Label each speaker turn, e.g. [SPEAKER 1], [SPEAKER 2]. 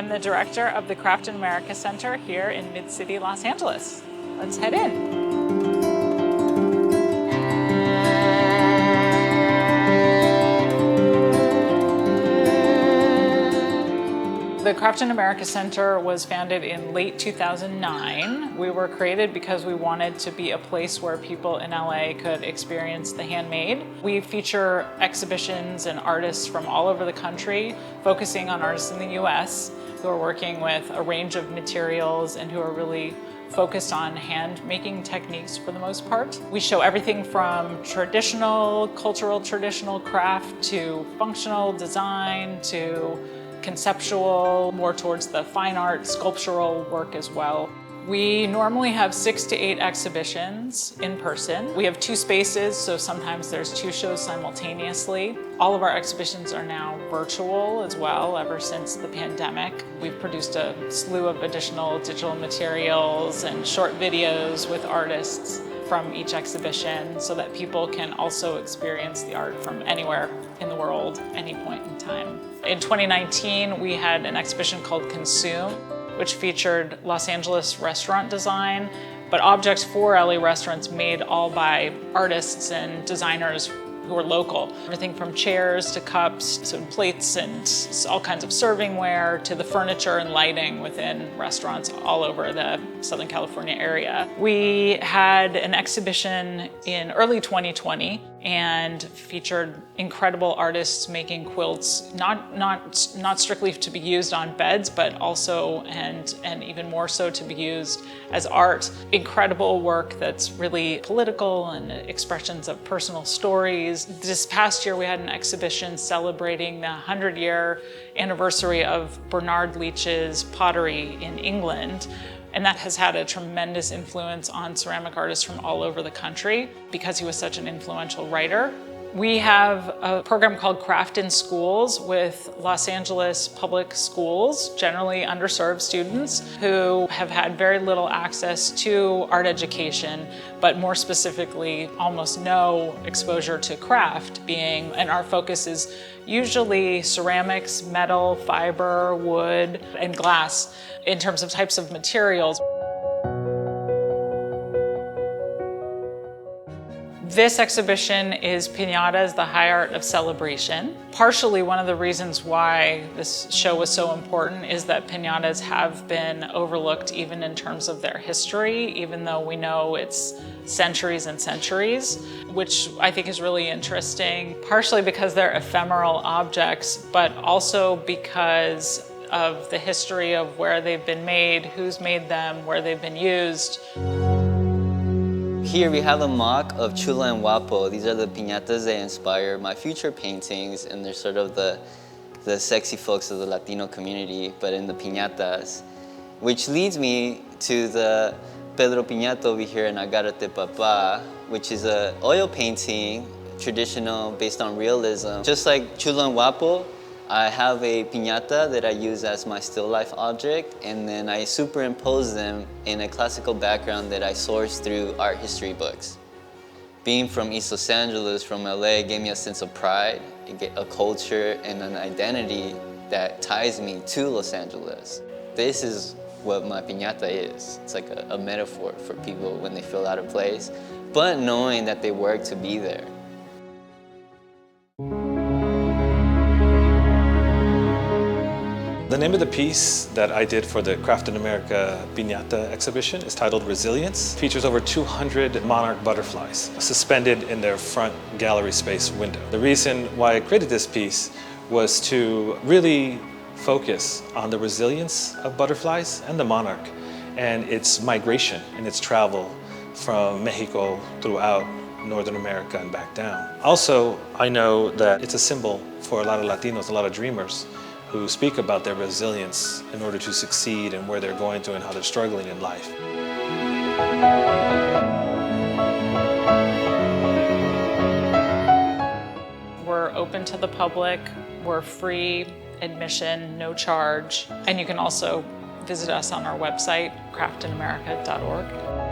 [SPEAKER 1] I'm the director of the Craft in America Center here in Mid-City, Los Angeles. Let's head in. The Craft in America Center was founded in late 2009. We were created because we wanted to be a place where people in LA could experience the handmade. We feature exhibitions and artists from all over the country, focusing on artists in the US who are working with a range of materials and who are really focused on hand-making techniques for the most part. We show everything from cultural traditional craft to functional design to conceptual, more towards the fine art, sculptural work as well. We normally have 6 to 8 exhibitions in person. We have 2 spaces, so sometimes there's 2 shows simultaneously. All of our exhibitions are now virtual as well, ever since the pandemic. We've produced a slew of additional digital materials and short videos with artists from each exhibition so that people can also experience the art from anywhere in the world, any point in time. In 2019, we had an exhibition called Consume, which featured Los Angeles restaurant design, but objects for LA restaurants made all by artists and designers who are local. Everything from chairs to cups to plates and all kinds of servingware to the furniture and lighting within restaurants all over the Southern California area. We had an exhibition in early 2020 and featured incredible artists making quilts, not strictly to be used on beds, but also and even more so to be used as art. Incredible work that's really political and expressions of personal stories. This past year we had an exhibition celebrating the 100-year anniversary of Bernard Leach's Pottery in England. And that has had a tremendous influence on ceramic artists from all over the country because he was such an influential writer. We have a program called Craft in Schools with Los Angeles public schools, generally underserved students who have had very little access to art education, but more specifically, almost no exposure to craft and our focus is usually ceramics, metal, fiber, wood, and glass in terms of types of materials. This exhibition is Piñatas, the High Art of Celebration. Partially one of the reasons why this show was so important is that piñatas have been overlooked even in terms of their history, even though we know it's centuries and centuries, which I think is really interesting, partially because they're ephemeral objects, but also because of the history of where they've been made, who's made them, where they've been used.
[SPEAKER 2] Here we have a mock of Chula and Guapo. These are the piñatas that inspire my future paintings, and they're sort of the sexy folks of the Latino community, but in the piñatas. Which leads me to the Pedro Piñata over here in Agárrate Papá, which is an oil painting, traditional, based on realism. Just like Chula and Guapo, I have a piñata that I use as my still life object, and then I superimpose them in a classical background that I sourced through art history books. Being from East Los Angeles, from LA, gave me a sense of pride, a culture and an identity that ties me to Los Angeles. This is what my piñata is. It's like a metaphor for people when they feel out of place, but knowing that they work to be there.
[SPEAKER 3] The name of the piece that I did for the Craft in America Piñata exhibition is titled Resilience. It features over 200 monarch butterflies suspended in their front gallery space window. The reason why I created this piece was to really focus on the resilience of butterflies and the monarch and its migration and its travel from Mexico throughout Northern America and back down. Also, I know that it's a symbol for a lot of Latinos, a lot of dreamers, who speak about their resilience in order to succeed and where they're going through and how they're struggling in life.
[SPEAKER 1] We're open to the public, we're free admission, no charge, and you can also visit us on our website, craftinamerica.org.